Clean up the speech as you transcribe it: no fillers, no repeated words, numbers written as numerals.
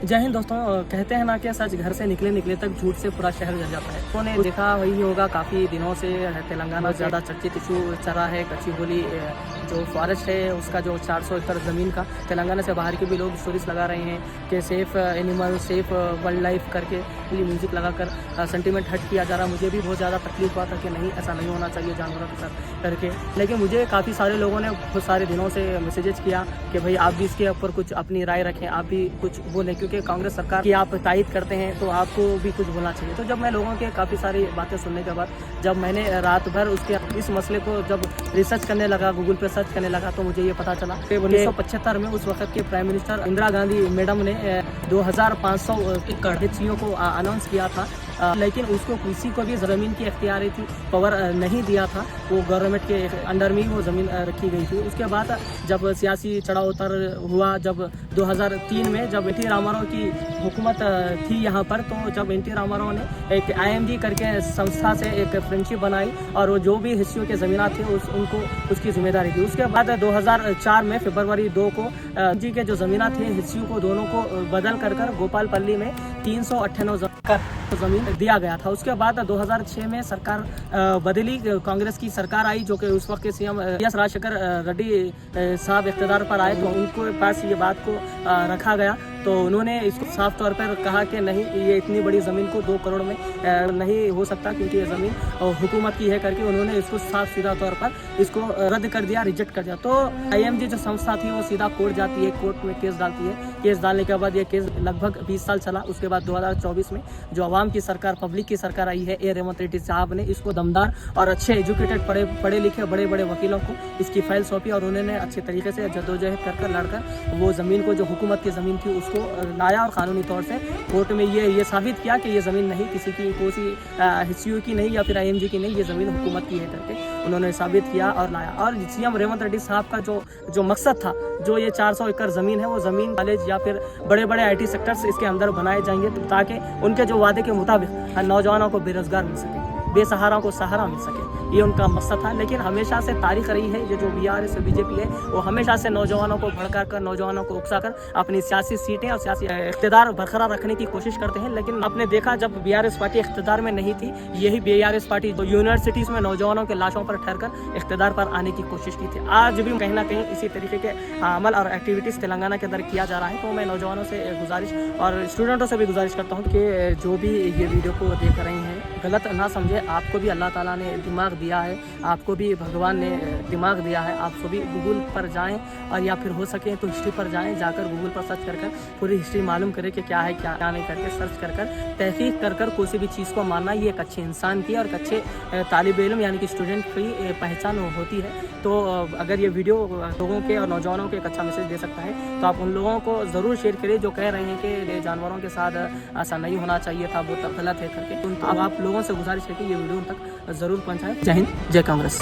जय हिंद दोस्तों। कहते हैं ना कि सच घर से निकले निकले तक झूठ से पूरा शहर जल जाता है। तो ने देखा वही होगा, काफ़ी दिनों से तेलंगाना ज़्यादा चर्चित इशू चला है। गच्चीबोली जो फॉरेस्ट है उसका जो 400 एकड़ ज़मीन का, तेलंगाना से बाहर के भी लोग स्टोरीज लगा रहे हैं कि safe animal safe wild life करके ये म्यूज़िक लगाकर सेंटीमेंट हट किया जा रहा। मुझे भी बहुत ज़्यादा तकलीफ हुआ था कि नहीं, ऐसा नहीं होना चाहिए जानवरों के साथ करके। लेकिन मुझे काफ़ी सारे लोगों ने बहुत सारे दिनों से मैसेजेस किया कि भाई आप भी इसके ऊपर कुछ अपनी राय रखें, आप भी कुछ बोलें, क्योंकि कांग्रेस सरकार की आप तायद करते हैं तो आपको भी कुछ बोलना चाहिए। तो जब मैं लोगों के काफ़ी सारी बातें सुनने के बाद जब मैंने रात भर उसके इस मसले को जब रिसर्च करने लगा, गूगल पे सर्च करने लगा, तो मुझे ये पता चला कि 1975 में उस वक्त के prime minister Indira Gandhi madam ने 2500 एकड़ हिस्सियों को अनाउंस किया था। लेकिन उसको किसी को भी ज़मीन की इख्तियारी थी पावर नहीं दिया था, वो गवर्नमेंट के अंडर में ही वो ज़मीन रखी गई थी। उसके बाद जब सियासी चढ़ाव उतर हुआ, जब 2003 में जब एन टी रामाराव की हुकूमत थी यहाँ पर, तो जब एन टी रामाराव ने एक IMG करके संस्था से एक फ्रेंडशिप बनाई और वो जो भी हिस्सों के ज़मीन थे उनको उसकी जिम्मेदारी थी। उसके बाद 2004 में फरवरी 2 को जी के जो ज़मीन थे हिस्सों को दोनों को बदल कर गोपालपल्ली में 398 ज़मीन दिया गया था। उसके बाद 2006 में सरकार बदली, कांग्रेस की सरकार आई, जो कि उस वक्त के CM एस राजशेखर रेड्डी साहब इख्तियार पर आए, तो उनके पास ये बात को रखा गया। तो उन्होंने इसको साफ तौर पर कहा कि नहीं, ये इतनी बड़ी ज़मीन को 2 करोड़ में नहीं हो सकता, क्योंकि ये ज़मीन हुकूमत की है करके उन्होंने इसको साफ सीधा तौर पर इसको रद्द कर दिया, रिजेक्ट कर दिया। तो IMG जो संस्था थी वो सीधा कोर्ट जाती है, कोर्ट में केस डालती है। केस डालने के बाद ये केस लगभग 20 साल चला। उसके बाद 2024 में जो आवाम की सरकार, पब्लिक की सरकार आई है, ए रेवंत रेड्डी साहब ने इसको दमदार और अच्छे एजुकेटेड पढ़े लिखे बड़े बड़े वकीलों को इसकी फाइल सौंपी और उन्होंने अच्छे तरीके से जद्दोजहद कर लड़कर वो ज़मीन को, जो हुकूमत की ज़मीन थी, उसको लाया और क़ानूनी तौर से कोर्ट में ये साबित किया कि ये ज़मीन नहीं किसी की, कोई हिस्सियों की नहीं या फिर IMG की नहीं, ये ज़मीन हुकूमत की है करके उन्होंने साबित किया और लाया। और CM रेवंत रेड्डी साहब का जो मकसद था, जो ये 400 एकड़ ज़मीन है, वो ज़मीन कॉलेज या फिर बड़े बड़े IT सेक्टर्स इसके अंदर बनाए जाएंगे, ताकि उनके जो वादे के मुताबिक नौजवानों को बेरोज़गार मिल सके, बेसहाराओं को सहारा मिल सके, ये उनका मकसद था। लेकिन हमेशा से तारीख रही है, ये जो BRS BJP है, वो हमेशा से नौजवानों को भड़का कर, नौजवानों को उकसा कर अपनी सियासी सीटें और सियासी इख्तियार बरकरार रखने की कोशिश करते हैं। लेकिन आपने देखा जब BRS पार्टी इख्तियार में नहीं थी, यही BRS पार्टी तो यूनिवर्सिटीज़ में नौजवानों के लाशों पर ठहरकर इख्तियार पर आने की कोशिश की थी। आज भी कहीं ना कहीं इसी तरीके के अमल और एक्टिविटीज़ तेलंगाना के अंदर किया जा रहा है। तो मैं नौजवानों से गुजारिश और स्टूडेंटों से भी गुजारिश करता हूँ कि जो भी ये वीडियो को देख रहे हैं गलत ना समझे। आपको भी अल्लाह ताला ने दिमाग दिया है, आपको भी भगवान ने दिमाग दिया है। आप सभी गूगल पर जाएं और या फिर हो सके तो हिस्ट्री पर जाएं, जाकर गूगल पर सर्च कर पूरी हिस्ट्री मालूम करें कि क्या है क्या नहीं करके सर्च कर तहकीक कर कोई भी चीज़ को मानना ये एक अच्छे इंसान की और एक अच्छे तालिब इल्म यानी कि स्टूडेंट की पहचान होती है। तो अगर ये वीडियो लोगों के और नौजवानों के एक अच्छा मैसेज दे सकता है तो आप उन लोगों को ज़रूर शेयर करें जो कह रहे हैं कि जानवरों के साथ ऐसा नहीं होना चाहिए था, वो गलत है करके। तो अब आप लोगों से गुजारिश है कि ये वीडियो उन तक ज़रूर पहुँचाएं। जय हिंद, जय कांग्रेस।